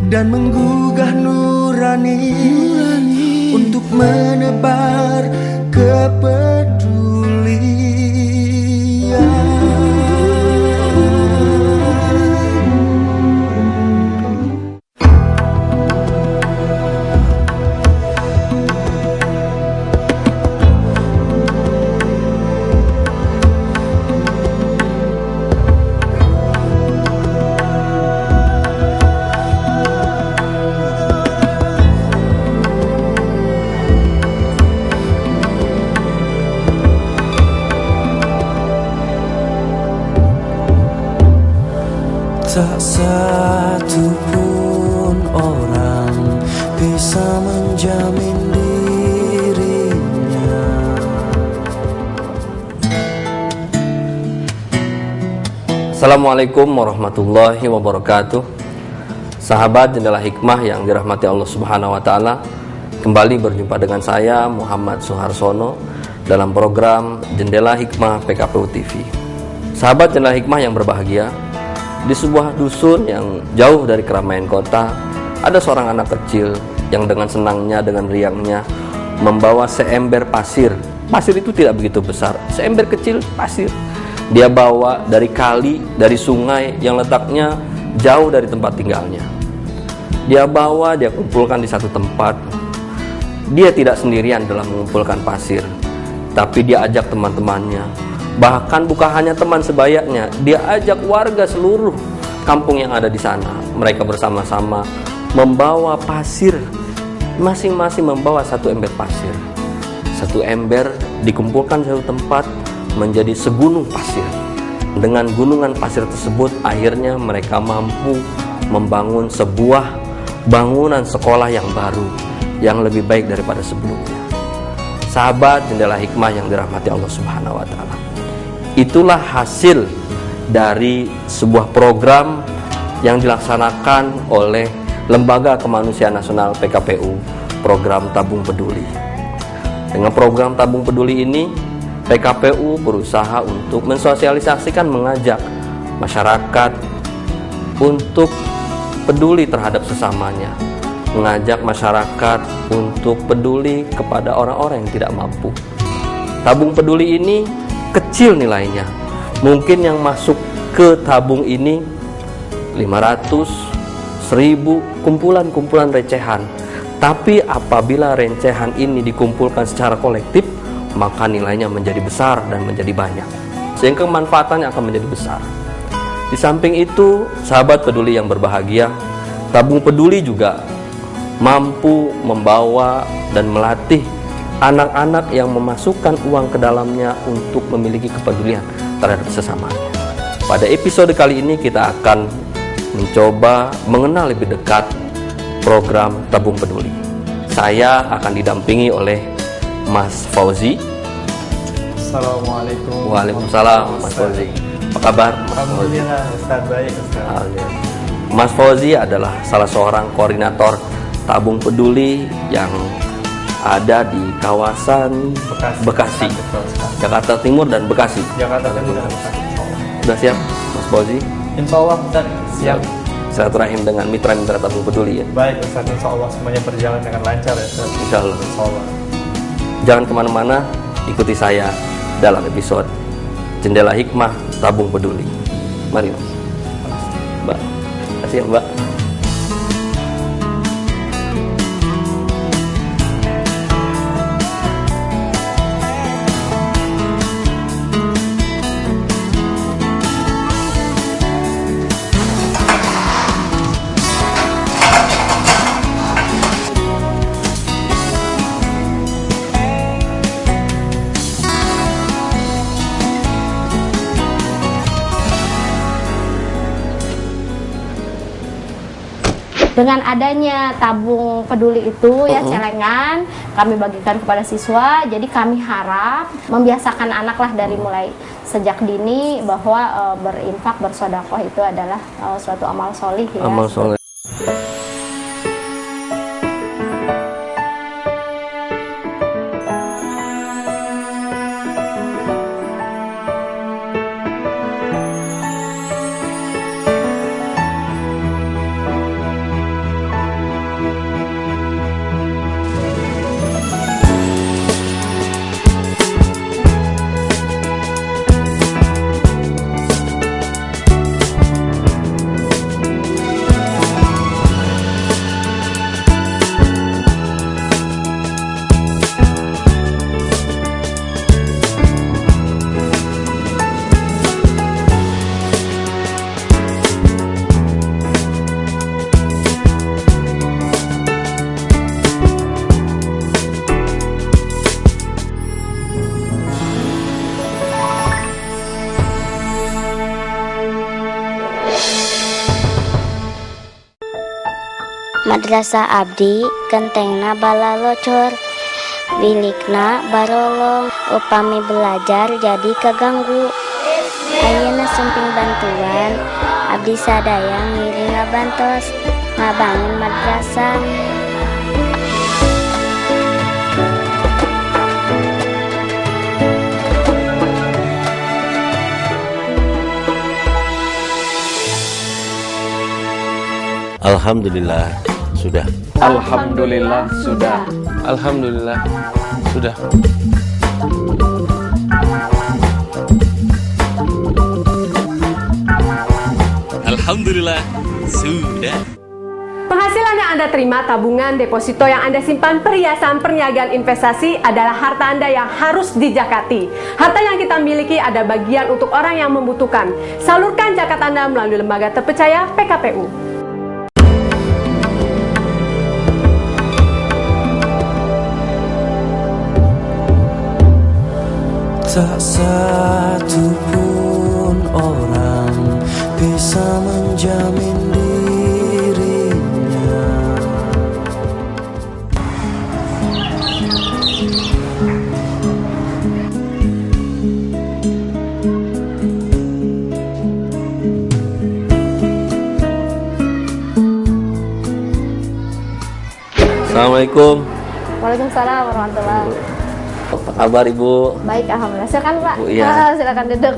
dan menggugah nurani untuk menebar kepedulian. Tak satu pun orang bisa menjamin dirinya. Assalamualaikum warahmatullahi wabarakatuh. Sahabat Jendela Hikmah yang dirahmati Allah Subhanahu wa taala, kembali berjumpa dengan saya Muhammad Suharsono dalam program Jendela Hikmah PKPU TV. Sahabat Jendela Hikmah yang berbahagia, di sebuah dusun yang jauh dari keramaian kota, ada seorang anak kecil yang dengan senangnya, dengan riangnya membawa seember pasir. Pasir itu tidak begitu besar, seember kecil pasir. Dia bawa dari kali, dari sungai yang letaknya jauh dari tempat tinggalnya. Dia bawa, dia kumpulkan di satu tempat. Dia tidak sendirian dalam mengumpulkan pasir, tapi dia ajak teman-temannya. Bahkan bukan hanya teman sebayanya, dia ajak warga seluruh kampung yang ada di sana. Mereka bersama-sama membawa pasir, masing-masing membawa satu ember pasir. Satu ember dikumpulkan di satu tempat menjadi segunung pasir. Dengan gunungan pasir tersebut, akhirnya mereka mampu membangun sebuah bangunan sekolah yang baru, yang lebih baik daripada sebelumnya. Sahabat Jendela Hikmah yang dirahmati Allah Subhanahu wa taala, itulah hasil dari sebuah program yang dilaksanakan oleh Lembaga Kemanusiaan Nasional PKPU, program Tabung Peduli. Dengan program Tabung Peduli ini, PKPU berusaha untuk mensosialisasikan, mengajak masyarakat untuk peduli terhadap sesamanya, mengajak masyarakat untuk peduli kepada orang-orang yang tidak mampu. Tabung Peduli ini kecil nilainya. Mungkin yang masuk ke tabung ini 500, 1000 kumpulan-kumpulan recehan. Tapi apabila recehan ini dikumpulkan secara kolektif, maka nilainya menjadi besar dan menjadi banyak, sehingga kemanfaatannya akan menjadi besar. Di samping itu, sahabat peduli yang berbahagia, Tabung Peduli juga mampu membawa dan melatih anak-anak yang memasukkan uang ke dalamnya untuk memiliki kepedulian terhadap sesamanya. Pada episode kali ini kita akan mencoba mengenal lebih dekat program Tabung Peduli. Saya akan didampingi oleh Mas Fauzi. Assalamualaikum. Waalaikumsalam, Mas Fauzi. Apa kabar, Mas Fauzi? Alhamdulillah, Ustaz, baik, Ustaz. Mas Fauzi adalah salah seorang koordinator Tabung Peduli yang ada di kawasan Bekasi, Jakarta Timur dan Bekasi. Jakarta Timur dan Bekasi. Sudah siap, Mas Fauzi? Insya Allah, Ustaz, siap. Silaturahim dengan mitra-mitra Tabung Peduli ya. Baik, Ustaz, insya Allah semuanya berjalan dengan lancar ya, Ustaz. Insya Allah. Insya Allah. Jangan kemana-mana, ikuti saya dalam episode Jendela Hikmah Tabung Peduli. Mari, Mas. Mbak, kasih ya, Mbak. Dengan adanya tabung peduli itu ya celengan kami bagikan kepada siswa, jadi kami harap membiasakan anak lah dari mulai sejak dini bahwa berinfak, bersedekah itu adalah suatu amal solih ya. Amal soleh. Madrasah abdi gentengna bala locor, bilikna barolong, upami belajar jadi keganggu. Ayeuna sumping bantuan, abdi sadaya ngiring ngabantos, ngabangun madrasah. Alhamdulillah sudah. Alhamdulillah sudah. Alhamdulillah sudah. Alhamdulillah sudah. Penghasilan yang Anda terima, tabungan, deposito yang Anda simpan, perhiasan, perniagaan, investasi adalah harta Anda yang harus dijakati. Harta yang kita miliki ada bagian untuk orang yang membutuhkan. Salurkan zakat Anda melalui lembaga terpercaya PKPU. Tak satu pun orang bisa menjamin dirinya. Assalamualaikum. Waalaikumsalam warahmatullahi wabarakatuh. Apa kabar Ibu? Baik, alhamdulillah. Silakan Pak. Bu, iya. Silakan duduk.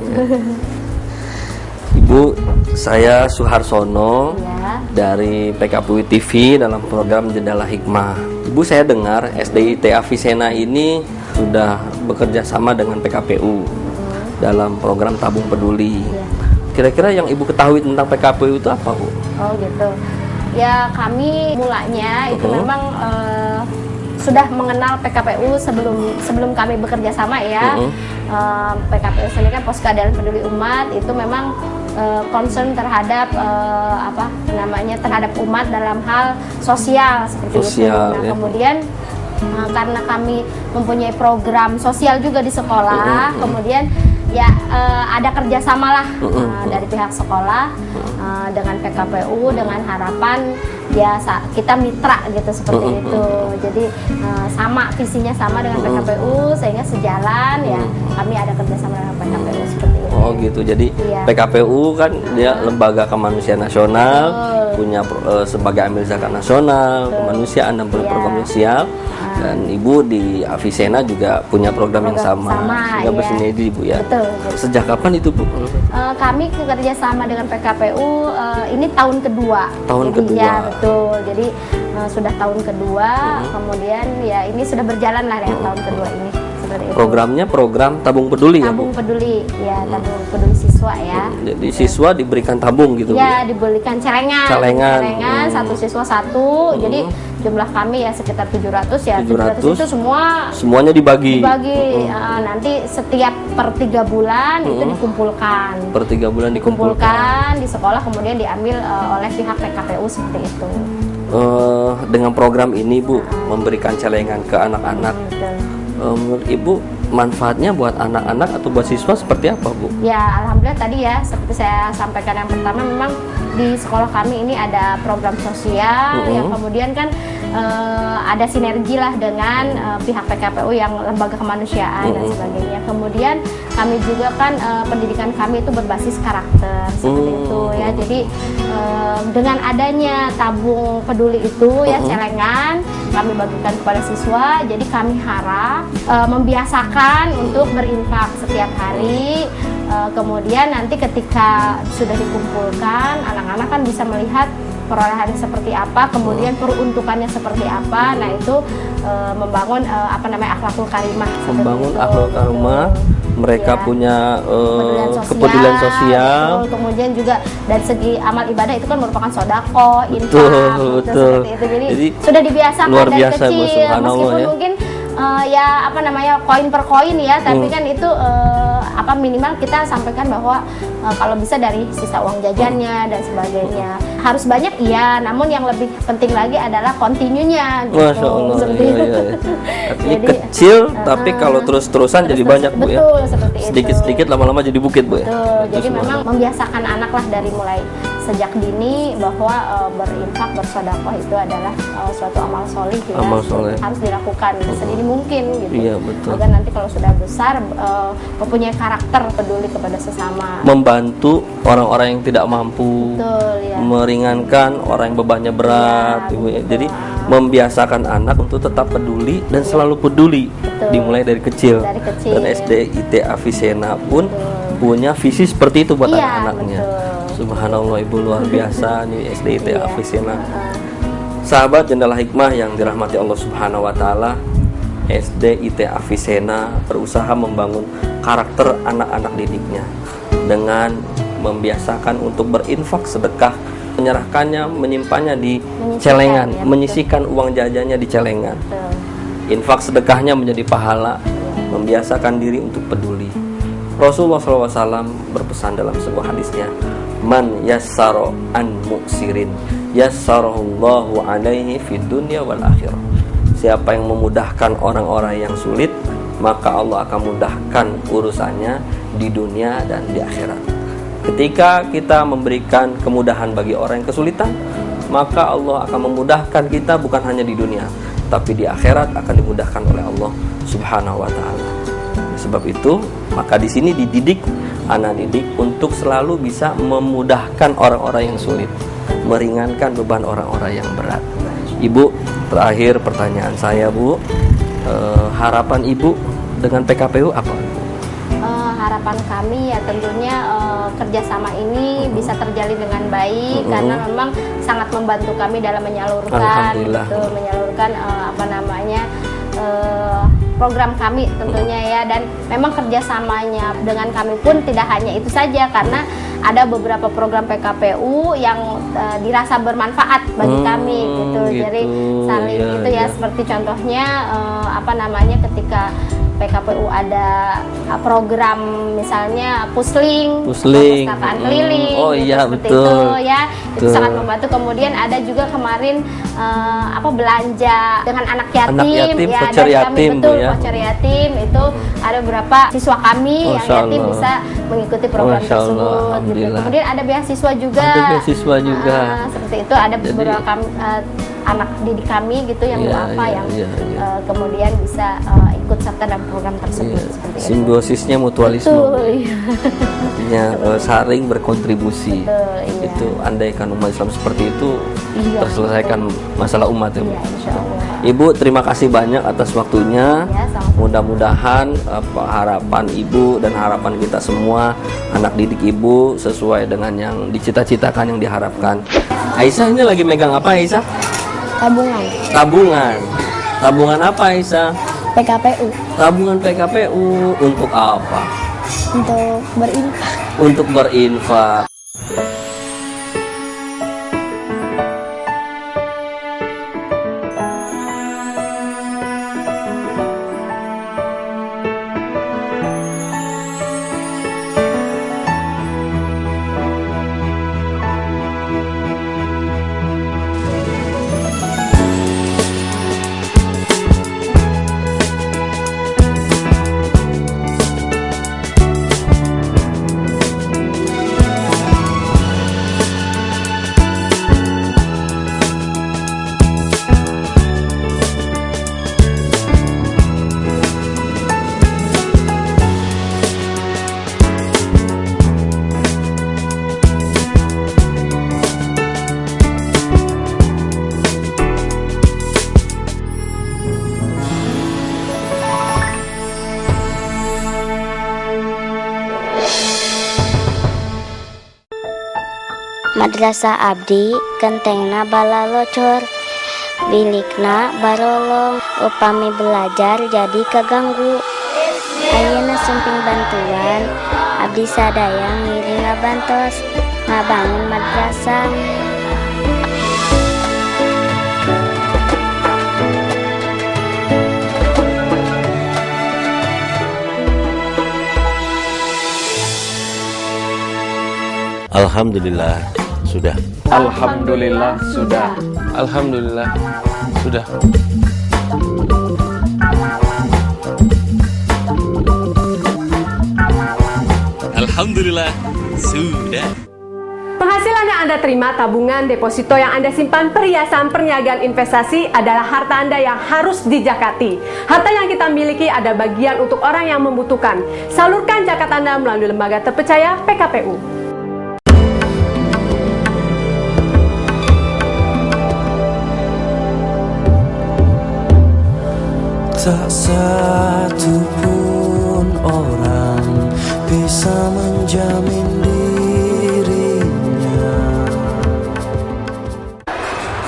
Ibu, saya Suharsono Ya. dari PKPU TV dalam program Jendela Hikmah. Ibu, saya dengar SDIT Avicenna ini sudah bekerja sama dengan PKPU dalam program Tabung Peduli. Ya. Kira-kira yang Ibu ketahui tentang PKPU itu apa, Bu? Oh gitu. Ya kami mulanya itu memang sudah mengenal PKPU sebelum kami bekerja sama ya. PKPU sendiri kan Pos Keadilan Peduli Umat itu memang concern terhadap terhadap umat dalam hal sosial seperti itu. Nah, ya. kemudian karena kami mempunyai program sosial juga di sekolah, kemudian ya ada kerjasama lah dari pihak sekolah dengan PKPU dengan harapan ya kita mitra gitu seperti itu. Jadi sama visinya sama dengan PKPU sehingga sejalan ya kami ada kerjasama dengan PKPU seperti itu. Oh gitu. Jadi iya. PKPU kan dia lembaga kemanusiaan nasional, punya sebagai amil zakat nasional, kemanusiaan dan program sosial. Dan Ibu di Avicenna juga punya program yang sama sehingga iya. bersinergi Ibu ya. Betul. Sejak kapan itu Bu? Kami bekerja sama dengan PKPU ini tahun kedua. Tahun kedua. Ya betul. Jadi sudah tahun kedua. Kemudian ya ini sudah berjalan lah ya tahun kedua ini. Seperti itu. Programnya program Tabung Peduli ya Bu? Tabung Peduli, ya tabung peduli siswa ya. Jadi siswa diberikan tabung gitu Bu? Ya diberikan celengan. Celengan. Satu siswa satu. Jadi jumlah kami ya sekitar 700 ya. 700 itu semuanya dibagi. Nanti setiap per 3 bulan itu dikumpulkan. Per 3 bulan dikumpulkan di sekolah kemudian diambil oleh pihak PKPU seperti itu. Dengan program ini Bu memberikan celengan ke anak-anak. Menurut Ibu manfaatnya buat anak-anak atau buat siswa seperti apa Bu? Ya alhamdulillah tadi ya seperti saya sampaikan yang pertama memang di sekolah kami ini ada program sosial yang kemudian kan ada sinergi lah dengan pihak PKPU yang lembaga kemanusiaan dan sebagainya. Kemudian kami juga kan pendidikan kami itu berbasis karakter seperti itu ya. Jadi dengan adanya tabung peduli itu ya celengan kami bagikan kepada siswa. Jadi kami harap membiasakan untuk berinfak setiap hari. Kemudian nanti ketika sudah dikumpulkan anak-anak kan bisa melihat perolehannya seperti apa, kemudian peruntukannya seperti apa. Nah itu membangun akhlakul karimah. Membangun akhlakul karimah. Mereka ya, punya kepedulian sosial. Betul. Kemudian juga dari segi amal ibadah itu kan merupakan sodako, infak, betul. seperti itu. Jadi sudah dibiasakan luar dari biasa, kecil, meskipun ya. mungkin koin per koin ya, tapi kan itu minimal kita sampaikan bahwa kalau bisa dari sisa uang jajannya dan sebagainya. Harus banyak iya, namun yang lebih penting lagi adalah continue-nya gitu. Masya Allah, seperti iya. Artinya Jadi, kecil tapi kalau terus-terusan jadi banyak Bu ya. Betul, seperti itu. Sedikit-sedikit lama-lama jadi bukit Bu ya. Betul. Jadi memang membiasakan anak lah dari mulai sejak dini bahwa berinfak, bersedekah itu adalah suatu amal solih ya, Amal soleh. harus dilakukan sedini mungkin gitu. Iya, betul. Agar nanti kalau sudah besar mempunyai karakter peduli kepada sesama. Membantu orang-orang yang tidak mampu, Betul ya. meringankan orang yang bebannya berat, Iya, Ibu ya. betul. Jadi membiasakan anak untuk tetap peduli dan selalu peduli. Betul. Dimulai dari kecil. Dari kecil. Dan SD IT Avicenna pun punya visi seperti itu buat Iya, anak-anaknya. betul. Subhanallah, Ibu luar biasa nih SD IT Iya. Avicenna. Sahabat Jendela Hikmah yang dirahmati Allah Subhanahu wa taala, SD IT Avicenna berusaha membangun karakter anak-anak didiknya dengan membiasakan untuk berinfak sedekah, menyerahkannya, menyimpannya di celengan, ya, menyisihkan uang jajannya di celengan. Betul. Infak sedekahnya menjadi pahala, membiasakan diri untuk peduli. Rasulullah SAW berpesan dalam sebuah hadisnya, man yassaro an muksirin yassarahullahu alaihi fid dunya wal akhirah. Siapa yang memudahkan orang-orang yang sulit, maka Allah akan mudahkan urusannya di dunia dan di akhirat. Ketika kita memberikan kemudahan bagi orang yang kesulitan, maka Allah akan memudahkan kita bukan hanya di dunia, tapi di akhirat akan dimudahkan oleh Allah Subhanahu wa taala. Sebab itu, maka di sini dididik anak didik untuk selalu bisa memudahkan orang-orang yang sulit, meringankan beban orang-orang yang berat. Ibu, terakhir pertanyaan saya, Bu, harapan Ibu dengan PKPU apa? Harapan kami ya tentunya kerjasama ini bisa terjalin dengan baik karena memang sangat membantu kami dalam menyalurkan program kami tentunya ya, dan memang kerjasamanya dengan kami pun tidak hanya itu saja karena ada beberapa program PKPU yang dirasa bermanfaat bagi kami gitu. Jadi saling itu ya, seperti contohnya ketika PKPU ada program misalnya pusling, perpustakaan keliling, oh gitu, iya seperti betul, itu ya, itu betul. sangat membantu. Kemudian ada juga kemarin belanja dengan anak yatim, ya, voucher dari yatim, kami betul Bu, ya. voucher yatim itu ada beberapa siswa kami yang yatim bisa mengikuti program Masya Allah, tersebut. Gitu. alhamdulillah. Kemudian ada beasiswa juga. Ada beasiswa juga. Seperti itu ada beberapa anak didik kami gitu yang kemudian bisa ikut serta dalam program tersebut. Seperti itu. Simbiosisnya mutualisme. Betul, iya. Artinya saling berkontribusi. Betul, iya. Itu andaikan umat Islam seperti itu Iya, terselesaikan masalah umat ya, Bu. Iya, insya Allah. Ibu, terima kasih banyak atas waktunya. Ya, sama-sama. Mudah-mudahan harapan Ibu dan harapan kita semua anak didik Ibu sesuai dengan yang dicita-citakan, yang diharapkan. Aisyah ini lagi megang apa, Aisyah? Tabungan Tabungan. Tabungan apa, Aisyah? PKPU Tabungan PKPU untuk apa? untuk berinfak. Untuk berinfak. Madrasah Abdi Gentengna Balalocor, bilikna barolong, upami belajar jadi keganggu. Ayeuna sumping bantuan, abdi sadaya ngiring ngabantos, ngabangun madrasah. Alhamdulillah sudah. Alhamdulillah sudah. Alhamdulillah sudah. Alhamdulillah sudah. Penghasilan yang Anda terima, tabungan, deposito yang Anda simpan, perhiasan, perniagaan investasi adalah harta Anda yang harus dijakati. Harta yang kita miliki ada bagian untuk orang yang membutuhkan. Salurkan zakat Anda melalui lembaga terpercaya PKPU. Tak satu pun orang bisa menjamin dirinya.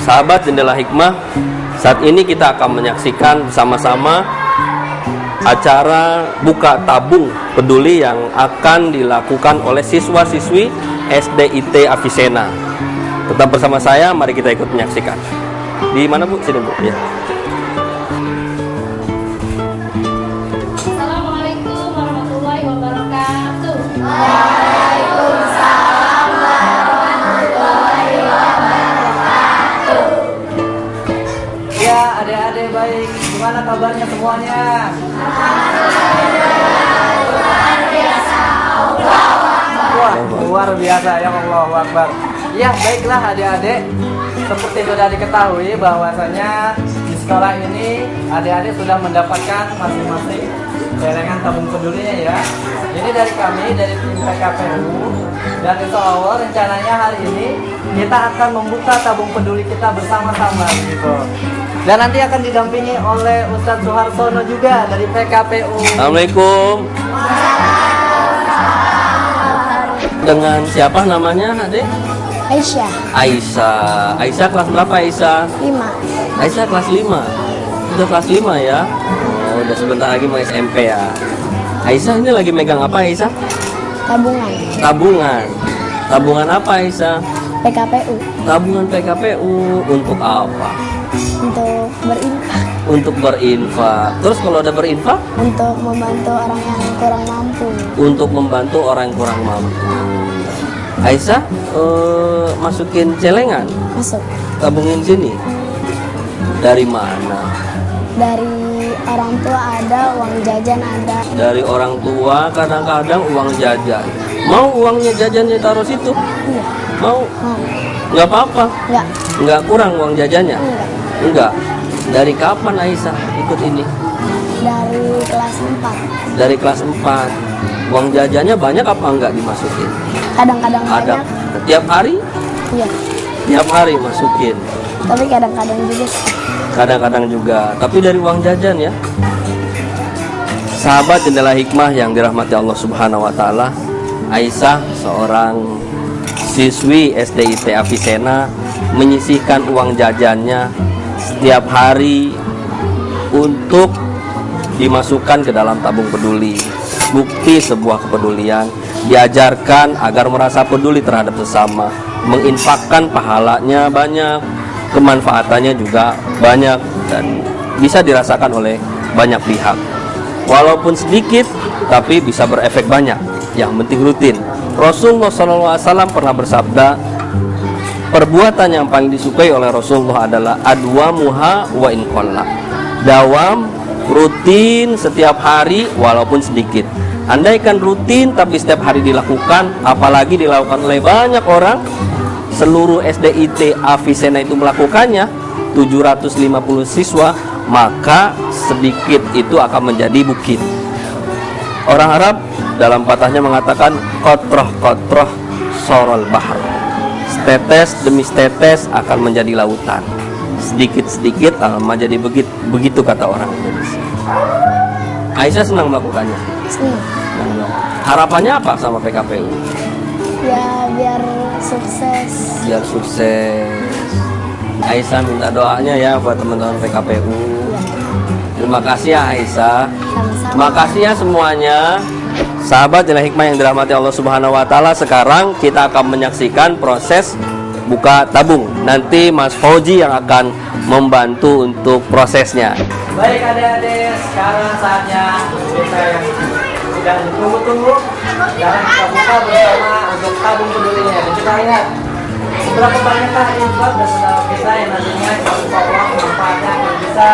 Sahabat Jendela Hikmah, saat ini kita akan menyaksikan bersama-sama acara buka tabung peduli yang akan dilakukan oleh siswa-siswi SDIT Avicenna. Tetap bersama saya, mari kita ikut menyaksikan. Di mana Bu? Sini Bu. Ya. Assalamualaikum warahmatullahi wabarakatuh. Ya, adik-adik baik. Gimana kabarnya semuanya? Wah, luar biasa ya, Allahu Akbar. Ya, baiklah adik-adik. Seperti sudah diketahui bahwasanya di sekolah ini adik-adik sudah mendapatkan masing-masing celengan tabung pedulinya ya. Jadi dari kami, dari tim PKPU, dan insya Allah rencananya hari ini kita akan membuka tabung peduli kita bersama-sama gitu. Dan nanti akan didampingi oleh Ustadz Suharsono juga dari PKPU. Assalamualaikum. Dengan siapa namanya, Adik? Aisyah Aisyah. Aisyah kelas berapa, Aisyah? 5. Aisyah kelas 5. Udah kelas 5 ya? Oh, udah sebentar lagi mau SMP ya. Aisyah ini lagi megang apa, Aisyah? Tabungan Tabungan. Tabungan apa, Aisyah? PKPU Tabungan PKPU untuk apa? untuk berinfak, Untuk berinfak. Terus kalau udah berinfak? untuk membantu orang yang kurang mampu. Untuk membantu orang yang kurang mampu. Aisyah masukin celengan, Masuk tabungin sini. Dari mana? dari orang tua ada, uang jajan ada. Dari orang tua, kadang-kadang uang jajan. Mau uangnya jajannya taruh situ? Iya. Mau? Mau. Nggak apa-apa? Enggak. Nggak kurang uang jajannya? Enggak. Enggak. Dari kapan Aisyah ikut ini? Dari kelas 4. Dari kelas 4. Uang jajannya banyak apa enggak dimasukin? Kadang-kadang Ada. banyak. Tiap hari? Iya. Tiap hari masukin. Tapi kadang-kadang juga Kadang-kadang juga. Tapi dari uang jajan ya. Sahabat Jendela Hikmah yang dirahmati Allah Subhanahu wa taala, Aisyah seorang siswi SDIT Avicenna menyisihkan uang jajannya setiap hari untuk dimasukkan ke dalam tabung peduli. Bukti sebuah kepedulian, diajarkan agar merasa peduli terhadap sesama, menginfakkan pahalanya banyak, kemanfaatannya juga banyak dan bisa dirasakan oleh banyak pihak. Walaupun sedikit, tapi bisa berefek banyak. Yang penting rutin. Rasulullah SAW pernah bersabda, perbuatan yang paling disukai oleh Rasulullah adalah adwamuha wa in qalla. Dawam, rutin setiap hari walaupun sedikit. Andaikan rutin tapi setiap hari dilakukan, apalagi dilakukan oleh banyak orang, seluruh SDIT Avicenna itu melakukannya, 750 siswa, maka sedikit itu akan menjadi bukit. Orang Arab dalam patahnya mengatakan qatroh sorol bahar. Setetes demi setetes akan menjadi lautan. Sedikit-sedikit akan menjadi begitu kata orang Indonesia. Aisyah senang melakukannya. senang. Harapannya apa sama PKPU? Ya biar sukses. Biar sukses. Aisyah minta doanya ya buat teman-teman PKPU. Terima kasih ya Aisyah. Sama-sama. Makasih ya semuanya. Sahabat Jendela Hikmah yang dirahmati Allah Subhanahu wa taala, sekarang kita akan menyaksikan proses buka tabung. Nanti Mas Fauji yang akan membantu untuk prosesnya. Baik adik-adik, sekarang saatnya kita yang sudah ditunggu-tunggu dan kita buka bersama untuk tabung pedulinya. Dan kita ingat, seberapa banyakkah infak dan saudara kita yang nantinya kita buka uang manfaatnya yang bisa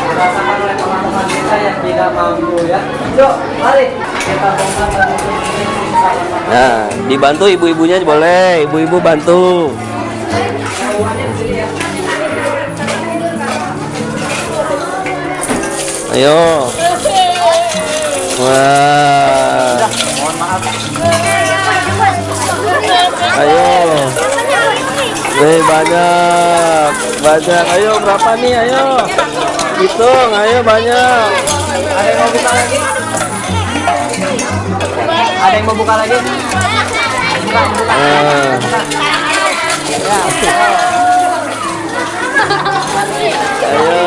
dirasakan oleh teman-teman kita yang tidak mampu ya. Yuk, mari kita bongkar tabung pedulinya. Nah, dibantu ibu-ibunya boleh, ibu-ibu bantu. Ayo. Wah. Mohon maaf. Ayo. Banyak. Ayo berapa nih? Ayo. Hitung, ayo banyak. Ada yang mau buka lagi? Ada yang mau buka lagi? Buka. Ya. Ayo.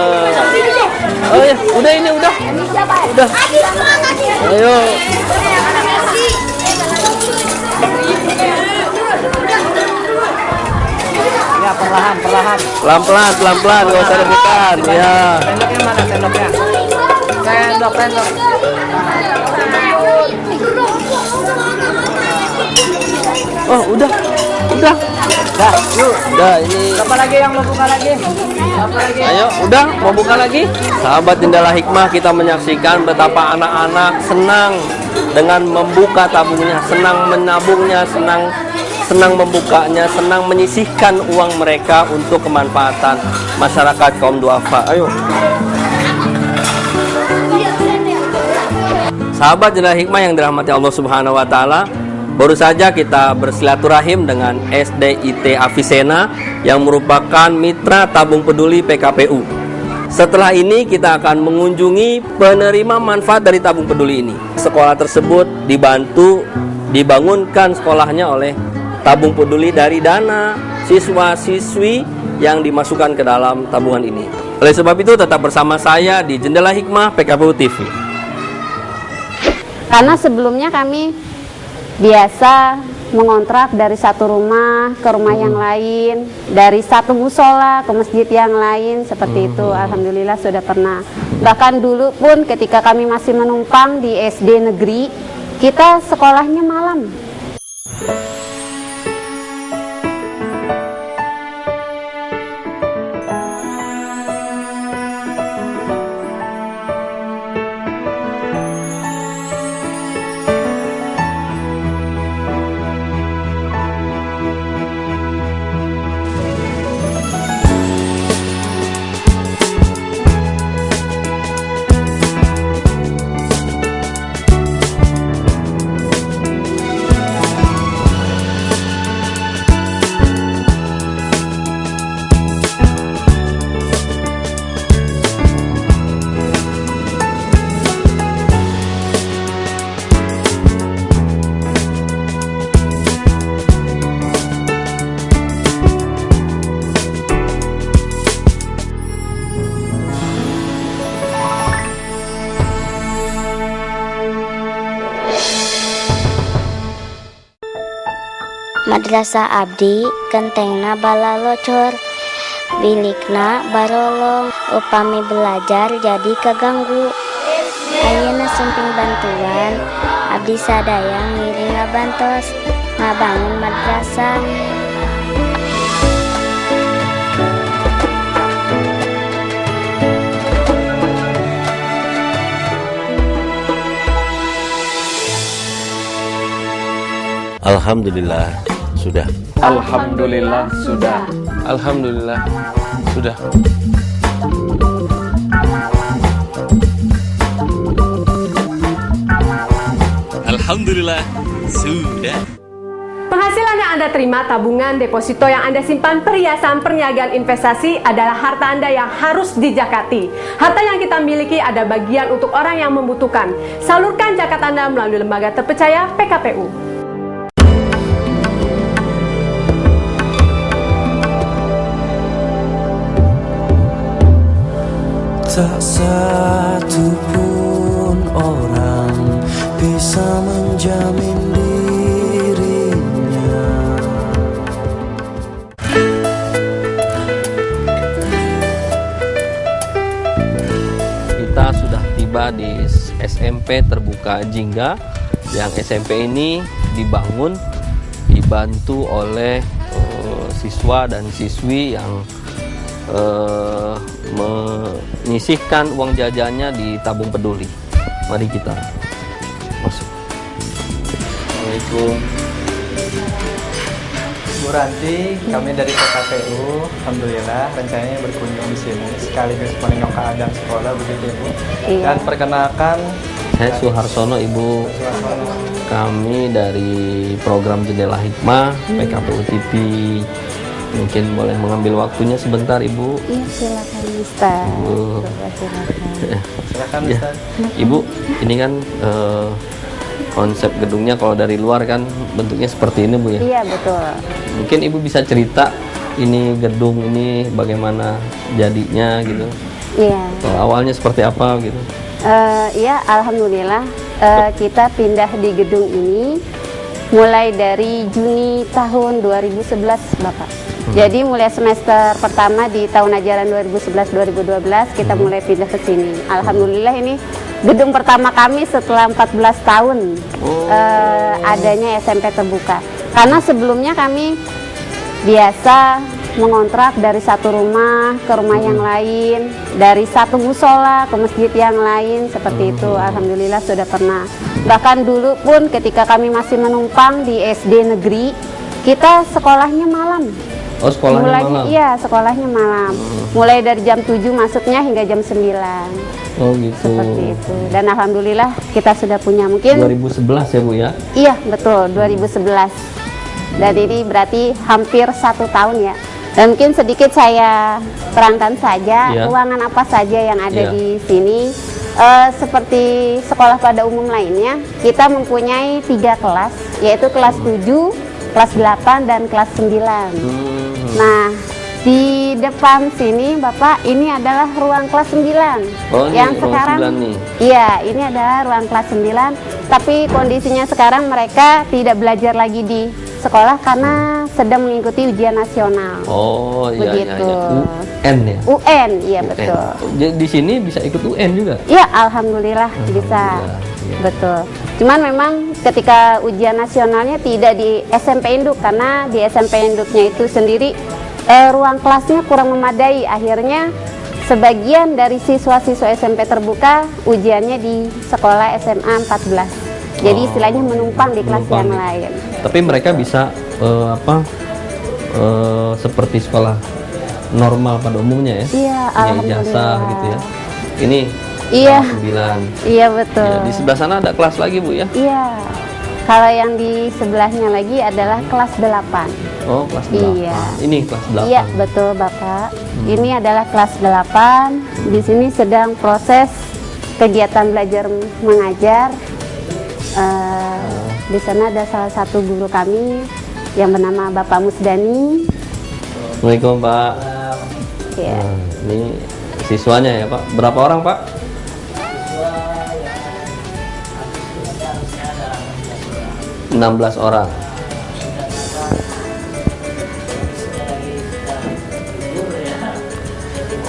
Oh ya, udah ini udah. Ayo. Ya, perlahan. Pelan-pelan, gak usah rebutan. Ya. Sendoknya mana sendoknya? Sendok. Oh, udah. Dah, yuk. Udah ini. Siapa lagi yang mau buka lagi? Ayo, udah mau buka lagi? Sahabat Jendela Hikmah, kita menyaksikan betapa anak-anak senang dengan membuka tabungnya, senang menabungnya, senang membukanya, senang menyisihkan uang mereka untuk kemanfaatan masyarakat kaum duafa. Ayo. Sahabat Jendela Hikmah yang dirahmati Allah Subhanahu wa taala, baru saja kita bersilaturahim dengan SDIT Avicenna yang merupakan mitra tabung peduli PKPU. Setelah ini kita akan mengunjungi penerima manfaat dari tabung peduli ini. Sekolah tersebut dibangunkan sekolahnya oleh tabung peduli dari dana siswa-siswi yang dimasukkan ke dalam tabungan ini. Oleh sebab itu tetap bersama saya di Jendela Hikmah PKPU TV. Karena sebelumnya kami biasa mengontrak dari satu rumah ke rumah yang lain, dari satu musola ke masjid yang lain, seperti itu. Alhamdulillah sudah pernah. Bahkan dulu pun ketika kami masih menumpang di SD negeri, kita sekolahnya malam. Madrasah abdi kentengna bala locor, bilikna barolong, upami belajar jadi keganggu. Ayeuna sumping bantuan, abdi sadaya ngiring ngabantos ngabangun madrasah. Alhamdulillah sudah. Alhamdulillah sudah. Alhamdulillah sudah. Alhamdulillah sudah. Penghasilan yang Anda terima, tabungan, deposito yang Anda simpan, perhiasan, perniagaan, investasi adalah harta Anda yang harus dijakati. Harta yang kita miliki ada bagian untuk orang yang membutuhkan. Salurkan zakat Anda melalui lembaga terpercaya PKPU. Tak satu pun orang bisa menjamin dirinya. Kita sudah tiba di SMP Terbuka Jingga, yang SMP ini dibantu oleh siswa dan siswi yang menyisihkan uang jajannya di tabung peduli. Mari kita masuk. Assalamualaikum. Bu Ranti, kami dari PKPU, alhamdulillah rencananya berkunjung di sini sekaligus menengok keadaan sekolah begitu Ibu. Iya. Dan perkenalkan Saya Suharsono, Ibu. Kami dari program Jendela Hikmah PKPU TV. Mungkin boleh mengambil waktunya sebentar, Ibu. Iya, silakan Ustaz. Ibu. Silakan. silakan Ya. Ustaz. Ibu, ini kan konsep gedungnya kalau dari luar kan bentuknya seperti ini, Bu ya. Iya, betul. Mungkin Ibu bisa cerita ini gedung ini bagaimana jadinya gitu. Iya. Awalnya seperti apa gitu. Iya, alhamdulillah kita pindah di gedung ini mulai dari Juni tahun 2011, Bapak. Jadi mulai semester pertama di tahun ajaran 2011-2012 kita mulai pindah ke sini. Alhamdulillah ini gedung pertama kami setelah 14 tahun adanya SMP terbuka. Karena sebelumnya kami biasa mengontrak dari satu rumah ke rumah yang lain, dari satu musola ke masjid yang lain, seperti itu. Alhamdulillah sudah pernah. Bahkan dulu pun ketika kami masih menumpang di SD negeri, kita sekolahnya malam. Oh, sekolahnya malam? Iya, sekolahnya malam. Mulai dari jam 7 masuknya hingga jam 9. Oh gitu. Seperti itu. Dan alhamdulillah kita sudah punya mungkin 2011 ya, Bu ya? Iya, betul, 2011. Dan ini berarti hampir 1 tahun ya. Dan mungkin sedikit saya terangkan saja ruangan apa saja yang ada di sini. Seperti sekolah pada umum lainnya, kita mempunyai 3 kelas, yaitu kelas 7, kelas 8, dan kelas 9. Nah, di depan sini Bapak, ini adalah ruang kelas 9. Oh, yang ini sekarang ruang 9 nih. Iya, ini adalah ruang kelas 9, tapi kondisinya sekarang mereka tidak belajar lagi di sekolah karena sedang mengikuti ujian nasional. Oh iya, begitu. iya. UN ya? UN, iya UN. betul. Jadi di sini bisa ikut UN juga? Iya, alhamdulillah bisa. Iya. Betul. Cuman memang ketika ujian nasionalnya tidak di SMP Induk, karena di SMP Induknya itu sendiri ruang kelasnya kurang memadai. Akhirnya sebagian dari siswa-siswa SMP terbuka ujiannya di sekolah SMA 14. Jadi istilahnya menumpang di kelas yang lain. Tapi mereka bisa seperti sekolah normal pada umumnya ya? Iya, punya ijazah gitu ya. Ini iya. kelas 9. Iya, betul. Ya, di sebelah sana ada kelas lagi, Bu ya? Iya. Kalau yang di sebelahnya lagi adalah kelas 8. Oh, kelas 8. Iya. Ini kelas 8. Iya, betul, Bapak. Ini adalah kelas 8. Di sini sedang proses kegiatan belajar mengajar. Di sana ada salah satu guru kami yang bernama Bapak Musdani. Assalamualaikum, Pak. Ya. Nah, ini siswanya ya, Pak. Berapa orang, Pak? ...16 orang.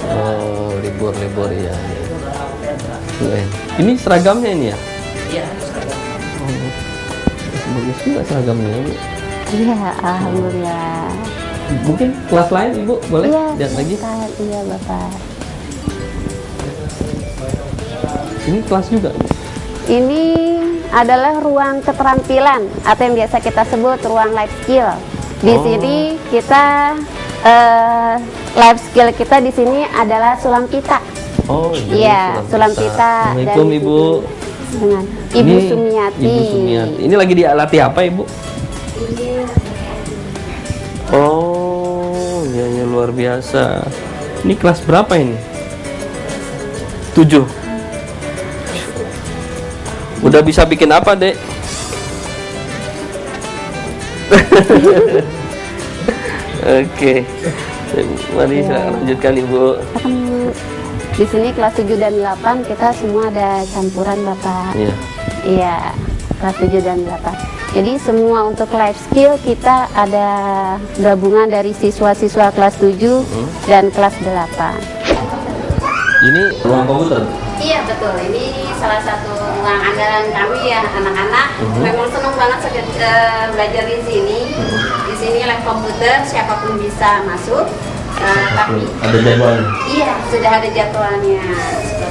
Oh, libur ya. Ini seragamnya ini ya? Iya, Bagus juga seragamnya, Bu. Iya, alhamdulillah. Mungkin kelas lain, Ibu, boleh lihat lagi? Iya, Bapak. Ini kelas juga? Ini adalah ruang keterampilan atau yang biasa kita sebut ruang life skill. Di sini kita life skill kita di sini adalah sulam kita. Oh iya, sulam kita. Assalamualaikum, Ibu. Dengan Ibu Sumiati. Ibu Sumiati. Ini lagi dilatih apa, Ibu? Oh, ya luar biasa. Ini kelas berapa ini? 7. Udah bisa bikin apa, Dek? Oke. Mari saya lanjutkan, Ibu. Di sini kelas 7 dan 8 kita semua ada campuran, Bapak. Iya. Iya, kelas 7 dan 8. Jadi semua untuk life skill kita ada gabungan dari siswa-siswa kelas 7 dan kelas 8. Ini ruang komputer? Iya, betul. Ini salah satu ruang andalan kami ya, anak-anak. Memang senang banget belajar di sini. Di sini live komputer, siapapun bisa masuk. Tapi ada jadwalnya? Iya, sudah ada jadwalnya.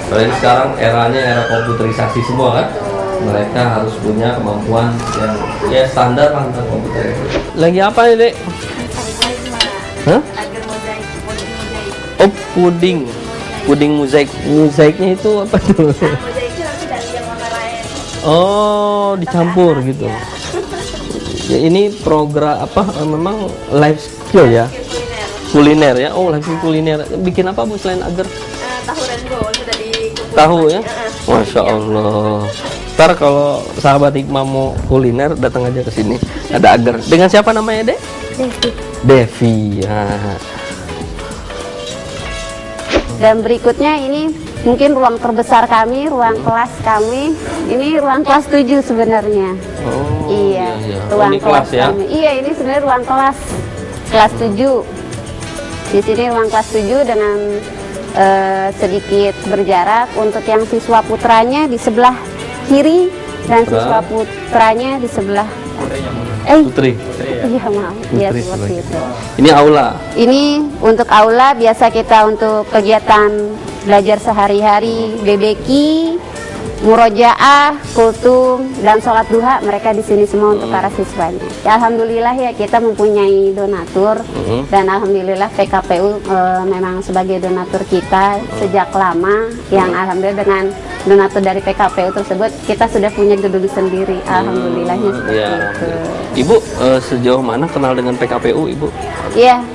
Kalian sekarang eranya era komputerisasi semua kan? Betul. mereka harus punya kemampuan yang ya standar lah tentang komputer. Lagi apa nih, Dek? Hah? Oh, puding mozaik. Mozaiknya itu apa tuh? Oh, dicampur gitu. Ya ini program apa? Memang life skill ya. Kuliner ya. Oh, life skill kuliner. Bikin apa Bu selain agar? Tahu Rengo sudah dikumpulkan. Tahu ya? Masya Allah. Ntar kalau sahabat Hikmah mau kuliner datang aja ke sini. Ada agar. Dengan siapa namanya, Dek? Devi. Devi. Ya. Dan berikutnya ini mungkin ruang terbesar kami, ruang kelas kami. Ini ruang kelas 7 sebenarnya. Oh, iya, iya. ruang Ini kelas ya? kami. Iya, ini sebenarnya ruang kelas 7. Di sini ruang kelas 7 dengan sedikit berjarak untuk yang siswa putranya di sebelah kiri dan siswa putranya di sebelah Putri. Iya, maaf. Iya, Putri seperti sebagai- itu. Ini aula. Ini untuk aula, biasa kita untuk kegiatan belajar sehari-hari, BBQ, murojaah, kultum, dan sholat duha, mereka di sini semua untuk para siswanya. Ya, alhamdulillah ya kita mempunyai donatur dan alhamdulillah PKPU memang sebagai donatur kita sejak lama. Yang alhamdulillah dengan donatur dari PKPU tersebut kita sudah punya gedung sendiri. Alhamdulillahnya seperti Ya, itu. Ibu sejauh mana kenal dengan PKPU, Ibu? Iya,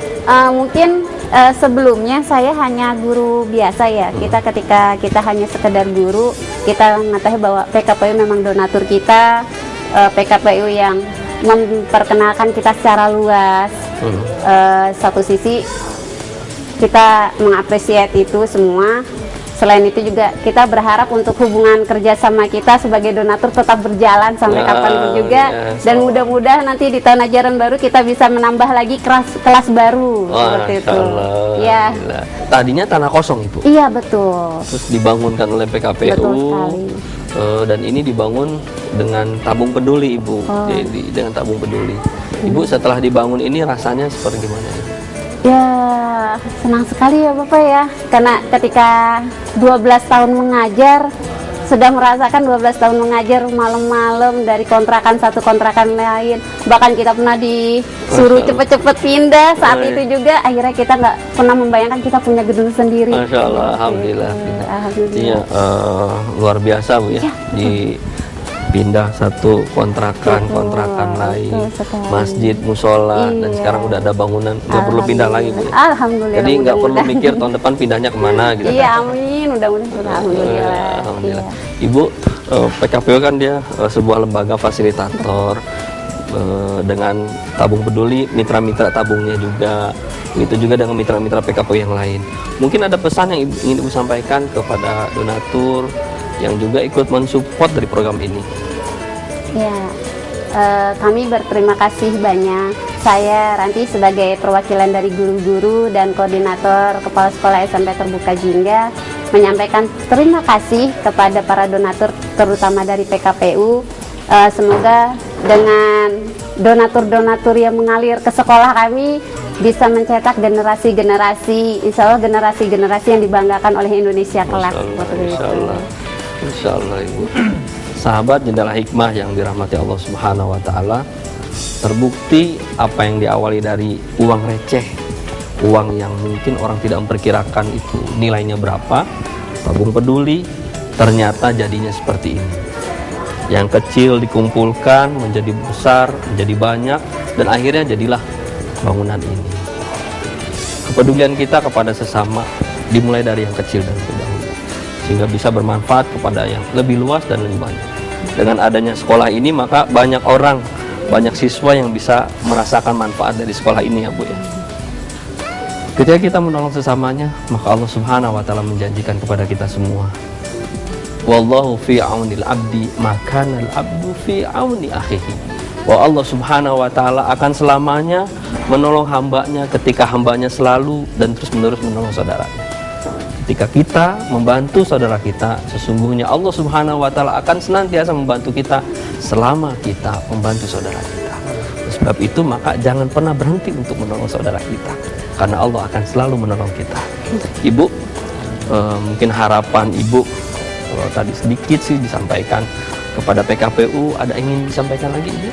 mungkin sebelumnya saya hanya guru biasa ya. Ketika kita hanya sekedar guru, kita mengetahui bahwa PKPU memang donatur kita, PKPU yang memperkenalkan kita secara luas. Satu sisi kita mengapresiasi itu semua. Selain itu juga kita berharap untuk hubungan kerjasama kita sebagai donatur tetap berjalan sampai kapanpun juga. Dan mudah-mudahan nanti di tahun ajaran baru kita bisa menambah lagi kelas baru. Seperti itu. Ya. Tadinya tanah kosong, Ibu. Iya, betul. Terus dibangunkan oleh PKPU. Betul sekali. Dan ini dibangun dengan tabung peduli, Ibu. Jadi dengan tabung peduli. Ibu setelah dibangun ini rasanya seperti gimana? Ya, senang sekali ya Bapak ya. Karena ketika 12 tahun mengajar, sudah merasakan 12 tahun mengajar malam-malam dari kontrakan satu kontrakan lain. Bahkan kita pernah disuruh cepet-cepet pindah. Saat itu juga akhirnya kita nggak pernah membayangkan kita punya gedung sendiri. Masya Allah, alhamdulillah. Alhamdulillah. Iya, luar biasa Bu ya. Dipindah satu kontrakan lain, masjid, musola, dan sekarang udah ada bangunan, nggak perlu pindah lagi Bu ya. Alhamdulillah. Jadi nggak perlu mikir tahun depan pindahnya kemana gitu. Iya, amin. Mudah-mudahan. Alhamdulillah. Alhamdulillah. Ibu, PKPU kan dia sebuah lembaga fasilitator dengan tabung peduli, mitra-mitra tabungnya juga, begitu juga dengan mitra-mitra PKPU yang lain. Mungkin ada pesan yang ingin Ibu sampaikan kepada donatur yang juga ikut mensupport dari program ini. Ya, kami berterima kasih banyak. Saya Ranti sebagai perwakilan dari guru-guru dan koordinator Kepala Sekolah SMP Terbuka Jingga menyampaikan terima kasih kepada para donatur terutama dari PKPU. Semoga dengan donatur-donatur yang mengalir ke sekolah kami bisa mencetak generasi-generasi, insya Allah generasi-generasi yang dibanggakan oleh Indonesia kelak. Insya Allah Ibu. Sahabat Jendela Hikmah yang dirahmati Allah Subhanahu wa Ta'ala, terbukti apa yang diawali dari uang receh, uang yang mungkin orang tidak memperkirakan itu nilainya berapa, tabung peduli, ternyata jadinya seperti ini. Yang kecil dikumpulkan menjadi besar, menjadi banyak, dan akhirnya jadilah bangunan ini. Kepedulian kita kepada sesama dimulai dari yang kecil dan lebih dahulu, sehingga bisa bermanfaat kepada yang lebih luas dan lebih banyak. Dengan adanya sekolah ini, maka banyak orang, banyak siswa yang bisa merasakan manfaat dari sekolah ini ya Bu ya. Ketika kita menolong sesamanya, maka Allah Subhanahu wa Ta'ala menjanjikan kepada kita semua, wallahu fi aunil abdi makanal abdu fi auni akhihi. Bahwa Allah Subhanahu wa Ta'ala akan selamanya menolong hambanya ketika hambanya selalu dan terus menerus menolong saudaranya. Ketika kita membantu saudara kita, sesungguhnya Allah Subhanahu wa Ta'ala akan senantiasa membantu kita selama kita membantu saudara kita. Oleh sebab itu, maka jangan pernah berhenti untuk menolong saudara kita, karena Allah akan selalu menolong kita. Ibu, mungkin harapan Ibu, kalau tadi sedikit sih disampaikan, kepada PKPU ada ingin disampaikan lagi, Ibu?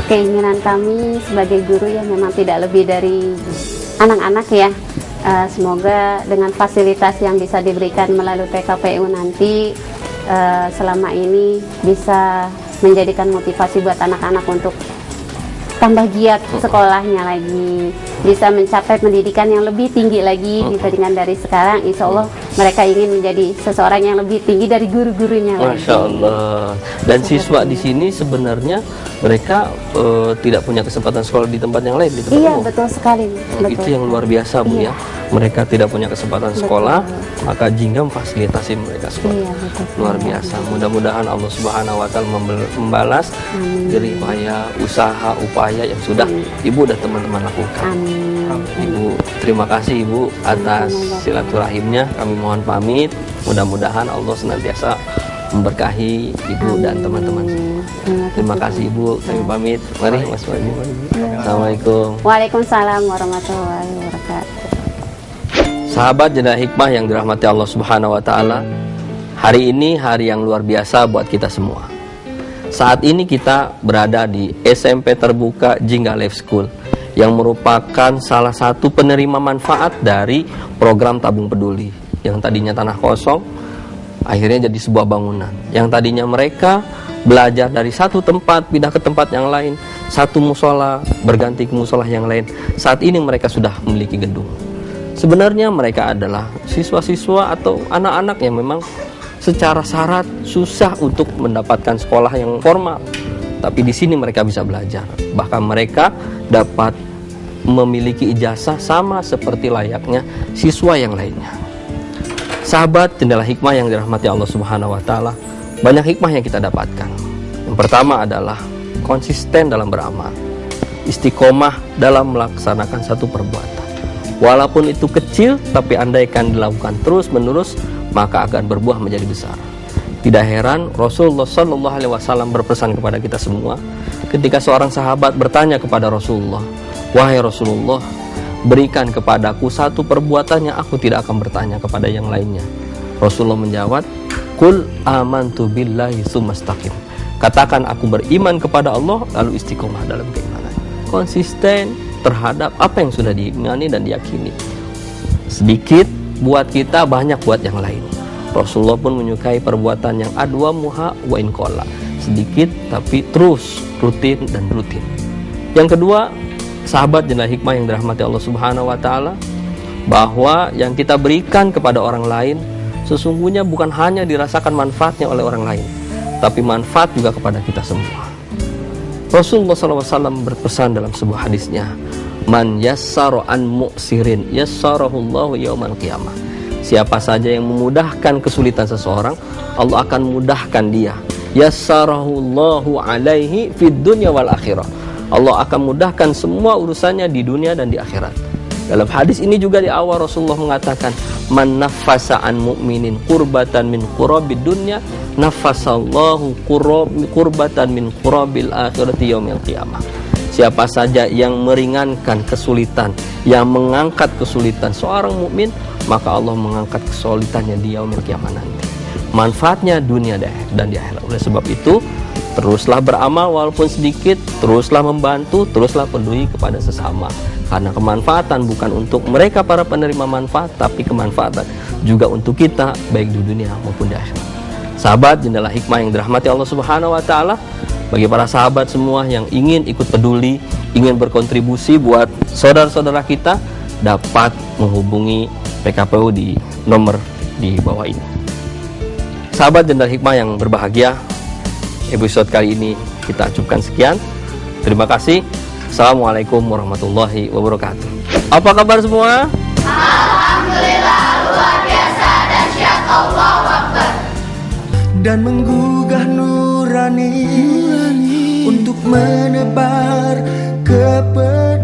Keinginan kami sebagai guru ya memang tidak lebih dari anak-anak ya. Semoga dengan fasilitas yang bisa diberikan melalui PKPU nanti selama ini bisa menjadikan motivasi buat anak-anak untuk tambah giat sekolahnya lagi, bisa mencapai pendidikan yang lebih tinggi lagi dibandingkan dari sekarang. Insya Allah mereka ingin menjadi seseorang yang lebih tinggi dari guru-gurunya lagi. Masya Allah. Dan siswa di sini sebenarnya mereka tidak punya kesempatan sekolah di tempat yang lain, di tempat Iya, umum. betul sekali. Itu yang luar biasa, Bu, ya. Mereka tidak punya kesempatan sekolah, maka Jingga memfasilitasi mereka sekolah. Iya, betul. Luar biasa. Mudah-mudahan Allah Subhanahu wa taala membalas dari usaha upaya yang sudah Ibu dan teman-teman lakukan. Ibu, terima kasih Ibu atas silaturahimnya. Kami mohon pamit. Mudah-mudahan Allah senantiasa memberkahi Ibu dan teman-teman semua. Terima kasih Ibu. Kami pamit. Mari Mas Wadi. Assalamualaikum. Waalaikumsalam warahmatullahi wabarakatuh. Sahabat Jendela Hikmah yang dirahmati Allah Subhanahu wa taala, hari ini hari yang luar biasa buat kita semua. Saat ini kita berada di SMP Terbuka Jingga Life School yang merupakan salah satu penerima manfaat dari program Tabung Peduli. Yang tadinya tanah kosong akhirnya jadi sebuah bangunan. Yang tadinya mereka belajar dari satu tempat pindah ke tempat yang lain, satu musola berganti ke musola yang lain. Saat ini mereka sudah memiliki gedung. Sebenarnya mereka adalah siswa-siswa atau anak-anak yang memang secara syarat susah untuk mendapatkan sekolah yang formal. Tapi di sini mereka bisa belajar. Bahkan mereka dapat memiliki ijazah sama seperti layaknya siswa yang lainnya. Sahabat Jendela Hikmah yang dirahmati Allah Subhanahu wa taala, banyak hikmah yang kita dapatkan. Yang pertama adalah konsisten dalam beramal, istiqomah dalam melaksanakan satu perbuatan. Walaupun itu kecil, tapi andaikan dilakukan terus-menerus, maka akan berbuah menjadi besar. Tidak heran Rasulullah SAW berpesan kepada kita semua ketika seorang sahabat bertanya kepada Rasulullah, "Wahai Rasulullah, berikan kepadaku satu perbuatan yang aku tidak akan bertanya kepada yang lainnya." Rasulullah menjawab, "Qul amantu billahi tsumastaqim." Katakan aku beriman kepada Allah lalu istiqomah dalam keimanan. Konsisten terhadap apa yang sudah diimani dan diyakini. Sedikit buat kita, banyak buat yang lain. Rasulullah pun menyukai perbuatan yang adwa muha wa inqala. Sedikit tapi terus, rutin dan rutin. Yang kedua, sahabat Jendela Hikmah yang dirahmati Allah Subhanahu wa taala, bahwa yang kita berikan kepada orang lain sesungguhnya bukan hanya dirasakan manfaatnya oleh orang lain, tapi manfaat juga kepada kita semua. Rasulullah SAW berpesan dalam sebuah hadisnya, "Man yassara an mu'sirin yassarahullahu yaumal qiyamah." Siapa saja yang memudahkan kesulitan seseorang, Allah akan mudahkan dia. Yassarahullahu alaihi fid dunya wal akhirah. Allah akan mudahkan semua urusannya di dunia dan di akhirat. Dalam hadis ini juga di awal Rasulullah mengatakan, "Man naffasa an mu'minin qurbatan min qurabid dunya, naffasallahu qurbatan min qurabil akhirati yaumil qiyamah." Siapa saja yang meringankan kesulitan, yang mengangkat kesulitan seorang mukmin, maka Allah mengangkat kesulitannya di yaumil qiyamah nanti. Manfaatnya dunia dan di akhirat. Oleh sebab itu, teruslah beramal walaupun sedikit, teruslah membantu, teruslah peduli kepada sesama. Karena kemanfaatan bukan untuk mereka para penerima manfaat, tapi kemanfaatan juga untuk kita, baik di dunia maupun di akhirat. Sahabat Jendela Hikmah yang dirahmati Allah Subhanahu wa taala, bagi para sahabat semua yang ingin ikut peduli, ingin berkontribusi buat saudara-saudara kita, dapat menghubungi PKPU di nomor di bawah ini. Sahabat Jendela Hikmah yang berbahagia, episode kali ini kita cukupkan sekian. Terima kasih. Assalamualaikum warahmatullahi wabarakatuh. Apa kabar semua? Alhamdulillah, luar biasa, dahsyat, Allahu Akbar. Dan menggugah nurani untuk menebar kepada